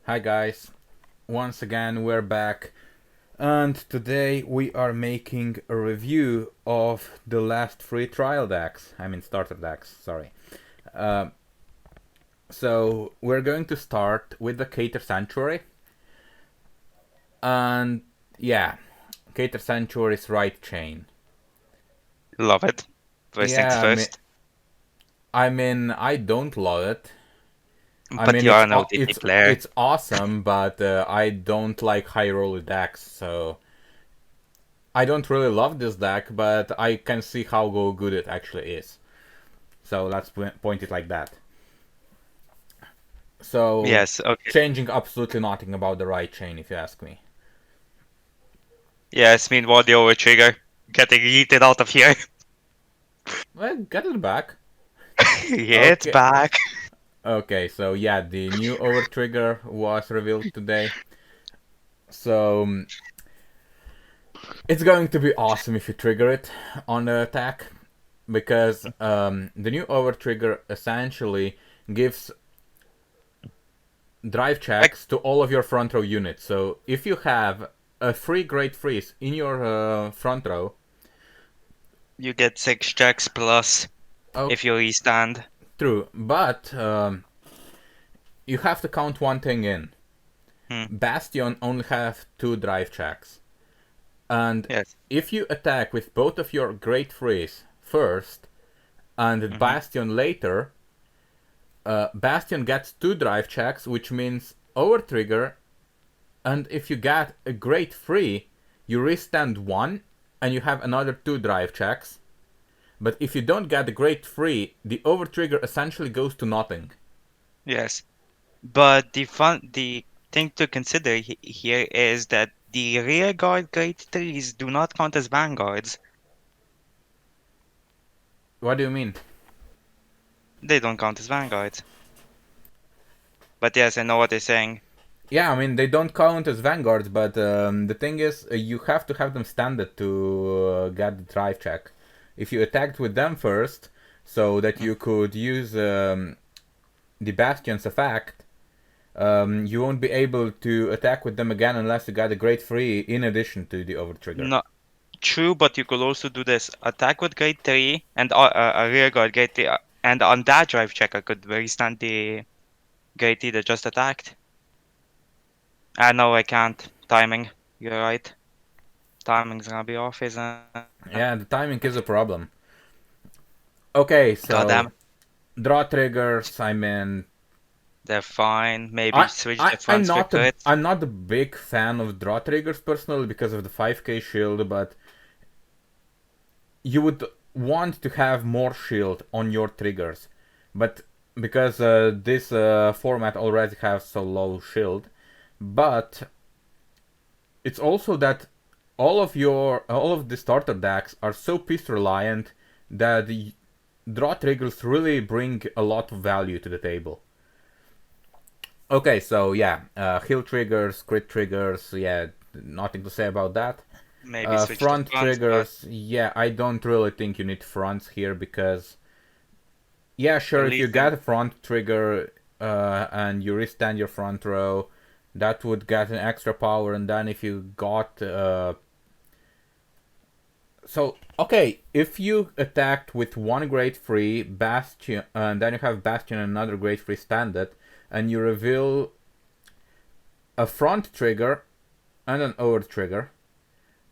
Hi guys, once again we're back, and today we are making a review of the last free trial decks. I mean starter decks, sorry. Uh, so we're going to start with the Keter Sanctuary, and yeah, Keter Sanctuary's right chain. Love it. First things Yeah, first. I don't love it. I But mean, you are an OTT player. it's awesome, but I don't like high roller decks, so I don't really love this deck, but I can see how good it actually is. So let's point it like that. So Yes, okay. changing absolutely nothing about the right chain, if you ask me. Yes, meanwhile the over trigger getting yeeted out of here. Well, get it back. Yeah, it's Okay. back. Okay, so yeah, the new over trigger was revealed today. So it's going to be awesome if you trigger it on the attack, because the new over trigger essentially gives drive Like, checks to all of your front row units. So if you have a free Great Freeze in your front row, you get 6 checks plus oh, if you restand. true, but you have to count one thing in. Hmm. Bastion only have two drive checks, and Yes. if you attack with both of your Great Freeze first and Hmm. Bastion later, Bastion gets two drive checks, which means over trigger. And if you get a Great Free, you restand one, and you have another two drive checks. But if you don't get the Great Free, the over trigger essentially goes to nothing. Yes. But the thing to consider here is that the rear guard grade 3s do not count as vanguards. What do you mean? They don't count as vanguards. But yes, I know what they're saying. Yeah, I mean they don't count as vanguards, but the thing is, you have to have them standard to get the drive check. If you attacked with them first, so that Mm. you could use the Bastion's effect, you won't be able to attack with them again unless you got a Great Free in addition to the over trigger. No, true, but you could also do this attack with grade 3 and a rear guard grade 3. And on that drive check, I could withstand the grade 3 that just attacked. No, I can't. Timing. You're right. Timing's gonna be off, isn't it? Yeah, the timing is a problem. Okay, God so damn. draw triggers. I mean, They're fine. Maybe I, switch I the fronts for crits. I'm not a big fan of draw triggers personally because of the 5k shield, but you would want to have more shield on your triggers. But because this format already has so low shield, but it's also that all of the starter decks are so piece reliant that the draw triggers really bring a lot of value to the table. Okay, so yeah, heal triggers, crit triggers, yeah, nothing to say about that. Maybe switch the Front fronts, but triggers, yeah, I don't really think you need fronts here because, yeah, at sure, if you least get a front trigger and you restand your front row, that would get an extra power, and then if you got so okay, if you attacked with one Great Free Bastion, and then you have Bastion and another Great Free standard, and you reveal a front trigger and an over trigger,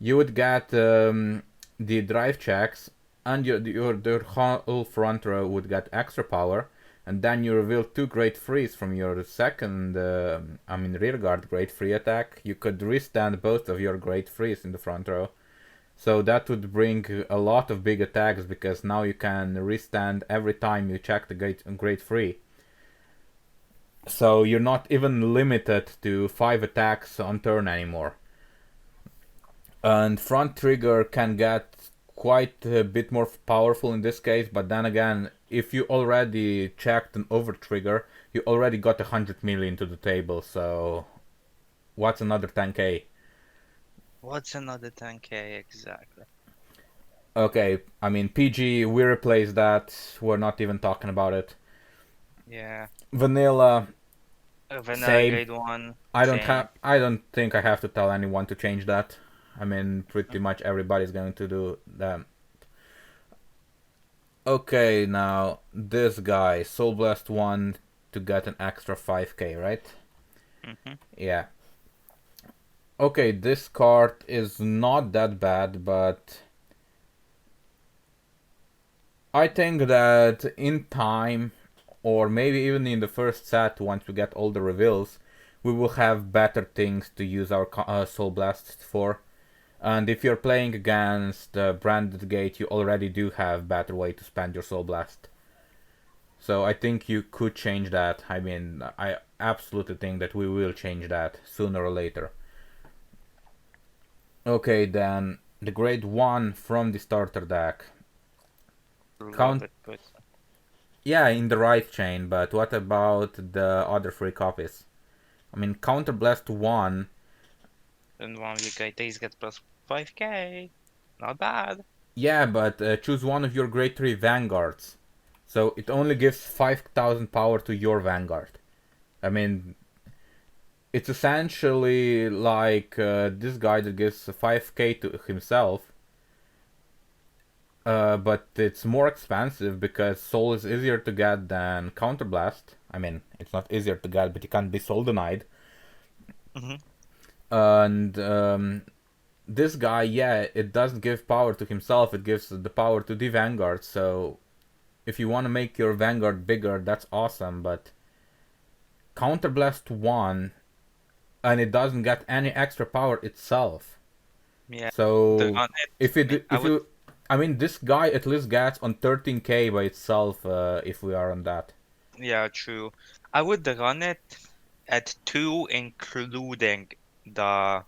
you would get the drive checks, and your whole front row would get extra power, and then you reveal two Great Frees from your second, rear guard Great Free attack. You could restand both of your Great Frees in the front row. So that would bring a lot of big attacks because now you can restand every time you check the great free. So you're not even limited to 5 attacks on turn anymore. And front trigger can get quite a bit more powerful in this case, but then again, if you already checked an over trigger, you already got 100 million to the table, so what's another 10k? what's another 10k exactly? Okay, I mean, PG, we replaced that, we're not even talking about it. Yeah. Vanilla, Vanilla Same. grade 1, I don't same. have. I don't think I have to tell anyone to change that. I mean, pretty much everybody's going to do that. Okay, now this guy, Soul Blast 1 to get an extra 5k, right? Mm-hmm. Yeah. Okay, this card is not that bad, but I think that in time, or maybe even in the first set, once we get all the reveals, we will have better things to use our Soul Blasts for. And if you're playing against Branded Gate, you already do have better way to spend your Soul Blast. So I think you could change that. I mean, I absolutely think that we will change that sooner or later. Okay, then the grade 1 from the starter deck. Love Count, it, but yeah, in the right chain, but what about the other 3 copies? I mean, Counter Blast 1. then one you grade 3 gets plus 5k. Not bad. Yeah, but choose one of your grade 3 Vanguards. So it only gives 5000 power to your Vanguard. I mean, it's essentially like this guy that gives 5k to himself, but it's more expensive because Soul is easier to get than Counterblast. I mean, it's not easier to get, but you can't be Soul denied. Mm-hmm. And this guy, yeah, it doesn't give power to himself, it gives the power to the Vanguard, so if you want to make your Vanguard bigger, that's awesome, but Counterblast 1, and it doesn't get any extra power itself. Yeah, So on if it. it if you I mean this guy at least gets on 13k by itself if we are on that. Yeah, true. I would run it at 2, including the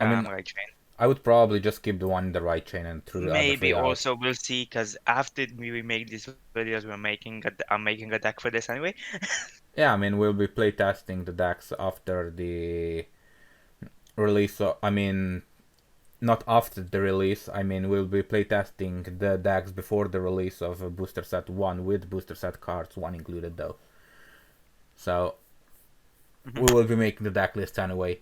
I mean right chain. I would probably just keep the one in the right chain and throw the other Maybe three out. also we'll see, because after we make these videos, I'm making a deck for this anyway. Yeah, I mean we'll be playtesting the decks after the release. I mean not after the release. I mean we'll be playtesting the decks before the release of Booster Set 1 with Booster Set cards, one included though. So Mhm. we will be making the deck list anyway.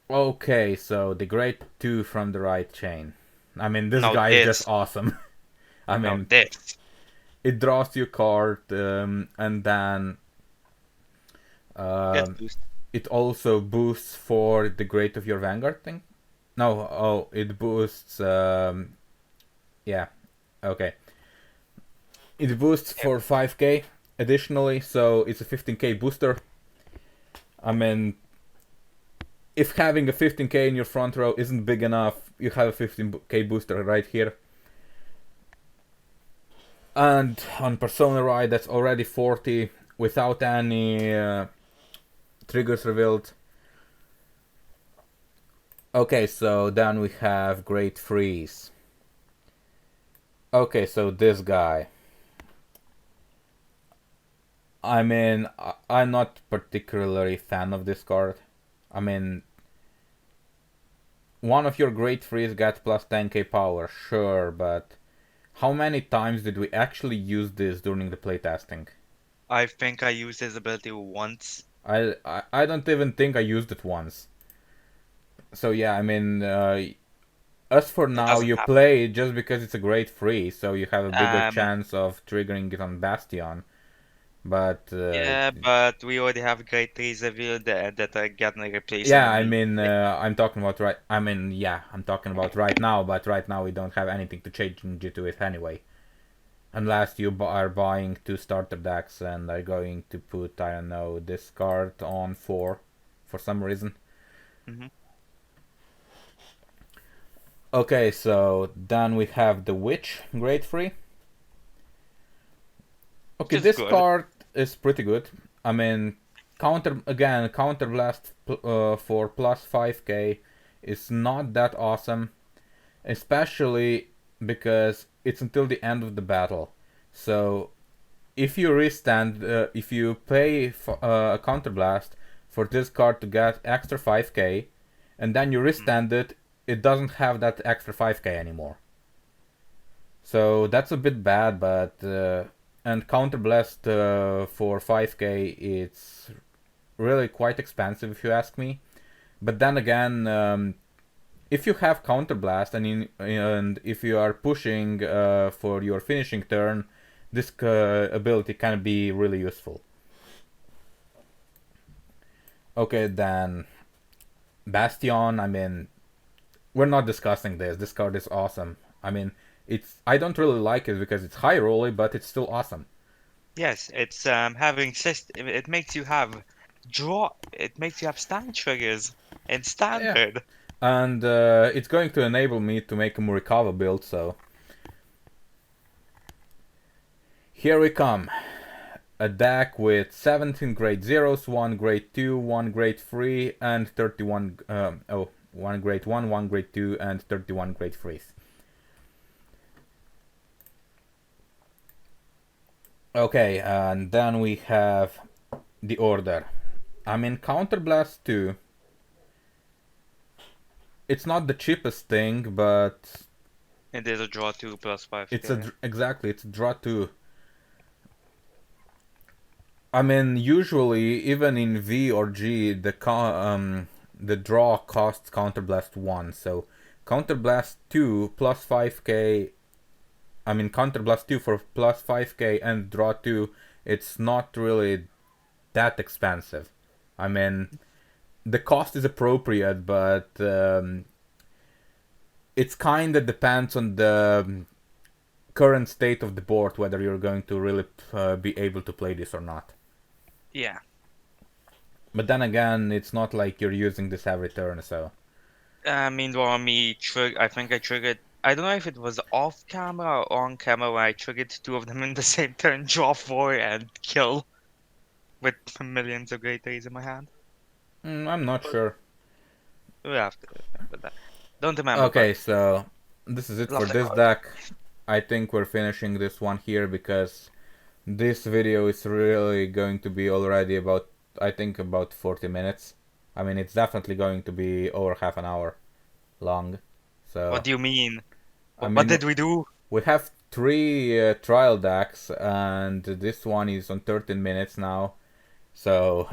Okay, so the grade 2 from the right chain. I mean, this Now guy is just this, awesome. I now mean, this. it draws you a card, and then Get um, boost. it also boosts for the grade of your Vanguard thing. No, oh, it boosts. Yeah, okay. It boosts Yep. for 5k additionally, so it's a 15k booster. I mean, if having a 15k in your front row isn't big enough, you have a 15k booster right here. And on Persona Ride, that's already 40 without any triggers revealed. Okay, so then we have Great Freeze. Okay, so this guy. I mean, I'm not particularly fan of this card. I mean, one of your Great Freeze gets plus 10k power, sure, but how many times did we actually use this during the playtesting? I think I used his ability once. I don't even think I used it once. So yeah, I mean, as for It now, doesn't you happen. play it just because it's a great free, so you have a bigger Um, chance of triggering it on Bastion. But yeah, but we already have grade 3s revealed that are getting replacing yeah, I mean, immediately. I'm talking about right. I mean, yeah, I'm talking about right now. But right now, we don't have anything to change to it anyway, unless you are buying 2 starter decks and are going to put, I don't know, this card on 4 for some reason. Hmm. Okay, so then we have the Witch grade free. Okay, Which is this good. card is pretty good. I mean, counter blast for plus 5k is not that awesome, especially because it's until the end of the battle. So if you restand, if you pay a counter blast for this card to get extra 5k, and then you Mm. restand it, it doesn't have that extra 5k anymore. So that's a bit bad, but and Counterblast for 5k, it's really quite expensive if you ask me. But then again, if you have Counterblast and if you are pushing for your finishing turn, this ability can be really useful. Okay, then Bastion. I mean, we're not discussing this. This card is awesome. I mean, I don't really like it because it's high rolly, but it's still awesome. Yes, it's having system. It makes you have draw. It makes you have stand triggers in Yeah, standard. and it's going to enable me to make a Murikawa build. So here we come. A deck with 17 grade zeros, 1 grade 2, 1 grade 3, and 31. 1 grade 1, 1 grade 2, and 31 grade 3s. Okay, and then we have the order. I mean, Counterblast 2. It's not the cheapest thing, but It is a draw 2 plus 5. it's exactly, it's a draw 2. I mean, usually even in V or G, the draw costs Counterblast 1. So Counterblast 2 plus 5k. I mean, Counterblast 2 for plus 5k and draw 2. It's not really that expensive. I mean, the cost is appropriate, but it's kind of depends on the current state of the board whether you're going to really be able to play this or not. Yeah. But then again, it's not like you're using this every turn, so. Meanwhile, I think I triggered. I don't know if it was off camera or on camera where I triggered 2 of them in the same turn, draw 4 and kill with millions of great days in my hand. I'm not sure. We have to remember that. Don't remember, Okay, but so this is it for love the this card. deck. I think we're finishing this one here because this video is really going to be already about, I think, about 40 minutes. I mean, it's definitely going to be over half an hour long. So, What do you mean? I What mean, did we do? we have 3 trial decks, and this one is on 13 minutes now. So,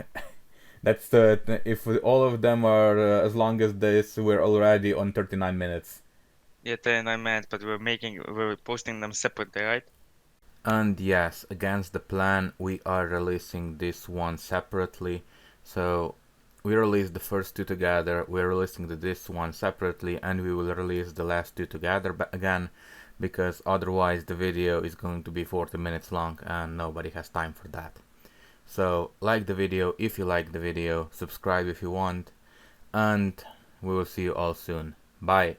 that's if all of them are as long as this, we're already on 39 minutes. Yeah, then I meant, but we're posting them separately, right? And yes, against the plan, we are releasing this one separately. So we released the first 2 together, we're releasing this one separately, and we will release the last 2 together again, because otherwise the video is going to be 40 minutes long and nobody has time for that. So like the video if you like the video, subscribe if you want, and we will see you all soon. Bye.